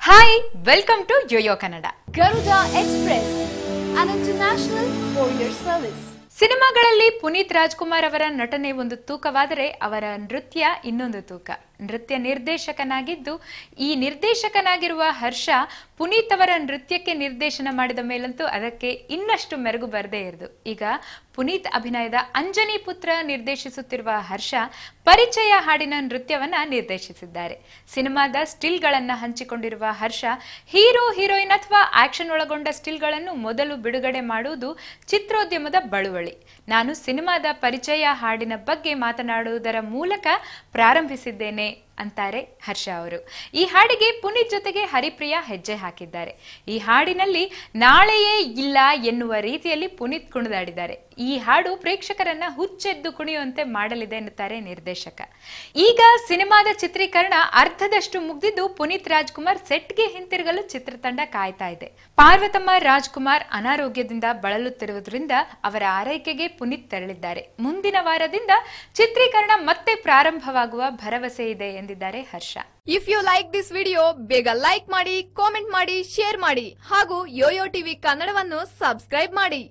Hi, welcome to Yo-Yo Kannada. Garuda Express, an international courier service. ಸಿನಿಮಾಗಳಲ್ಲಿ ಪುನೀತ್ ರಾಜ್ಕುಮಾರ್ ಅವರ ನಟನೆ ಒಂದು ತೂಕವಾದರೆ ಅವರ ನೃತ್ಯ ಇನ್ನೊಂದು ತೂಕ. ನೃತ್ಯ ನಿರ್ದೇಶಕನಾಗಿದ್ದು ಈ ನಿರ್ದೇಶಕನಾಗಿರುವ ಹರ್ಷ ಪುನೀತ್ ಅವರ ನೃತ್ಯಕ್ಕೆ ನಿರ್ದೇಶನ ಮಾಡಿದ ಮೇಲಂತೂ ಅದಕ್ಕೆ ಇನ್ನಷ್ಟು ಮೆರುಗು ಬರದೇ ಇರದು. ಈಗ ಪುನೀತ್ ಅಭಿನಯದ ಅಂಜನಿ ಪುತ್ರ ನಿರ್ದೇಶಿಸುತ್ತಿರುವ ಹರ್ಷ ಪರಿಚಯ ಹಾಡಿನ ನೃತ್ಯವನ್ನ ನಿರ್ದೇಶಿಸಿದ್ದಾರೆ. ಸಿನಿಮಾದ ಸ್ಟಿಲ್ಗಳನ್ನ ಹಂಚಿಕೊಂಡಿರುವ ಹರ್ಷ ಹೀರೋ ಹೀರೋಯಿನ್ ಅಥವಾ ಆಕ್ಷನ್ ಒಳಗೊಂಡ ಸ್ಟಿಲ್ಗಳನ್ನು ಮೊದಲು ಬಿಡುಗಡೆ ಮಾಡುವುದು ಚಿತ್ರೋದ್ಯಮದ ಬಳುವಳಿ. ನಾನು ಸಿನಿಮಾದ ಪರಿಚಯ ಹಾಡಿನ ಬಗ್ಗೆ ಮಾತನಾಡುವುದರ ಮೂಲಕ ಪ್ರಾರಂಭಿಸಿದ್ದೇನೆ ಅಂತಾರೆ ಹರ್ಷ ಅವರು. ಈ ಹಾಡಿಗೆ ಪುನೀತ್ ಜೊತೆಗೆ ಹರಿಪ್ರಿಯಾ ಹೆಜ್ಜೆ ಹಾಕಿದ್ದಾರೆ. ಈ ಹಾಡಿನಲ್ಲಿ ನಾಳೆಯೇ ಇಲ್ಲ ಎನ್ನುವ ರೀತಿಯಲ್ಲಿ ಪುನೀತ್ ಕುಣಿದಾಡಿದ್ದಾರೆ. ಈ ಹಾಡು ಪ್ರೇಕ್ಷಕರನ್ನ ಹುಚ್ಚೆದ್ದು ಕುಣಿಯುವಂತೆ ಮಾಡಲಿದೆ ಎನ್ನುತ್ತಾರೆ ನಿರ್ದೇಶಕ. ಈಗ ಸಿನಿಮಾದ ಚಿತ್ರೀಕರಣ ಅರ್ಧದಷ್ಟು ಮುಗಿದಿದ್ದು ಪುನೀತ್ ರಾಜ್ಕುಮಾರ್ ಸೆಟ್ಗೆ ಹಿಂತಿರುಗಲು ಚಿತ್ರತಂಡ ಕಾಯ್ತಾ ಇದೆ. ಪಾರ್ವತಮ್ಮ ರಾಜ್ಕುಮಾರ್ ಅನಾರೋಗ್ಯದಿಂದ ಬಳಲುತ್ತಿರುವುದರಿಂದ ಅವರ ಆರೈಕೆಗೆ ಪುನೀತ್ ತೆರಳಿದ್ದಾರೆ. ಮುಂದಿನ ವಾರದಿಂದ ಚಿತ್ರೀಕರಣ ಮತ್ತೆ ಪ್ರಾರಂಭವಾಗುವ ಭರವಸೆ ಇದೆ ಎಂದಿದ್ದಾರೆ ಹರ್ಷ. If you like this video, ಬೇಗ ಲೈಕ್ ಮಾಡಿ, ಕಾಮೆಂಟ್ ಮಾಡಿ, ಶೇರ್ ಮಾಡಿ ಹಾಗೂ ಯೋಯೋ ಟಿವಿ ಕನ್ನಡವನ್ನು ಸಬ್ಸ್ಕ್ರೈಬ್ ಮಾಡಿ.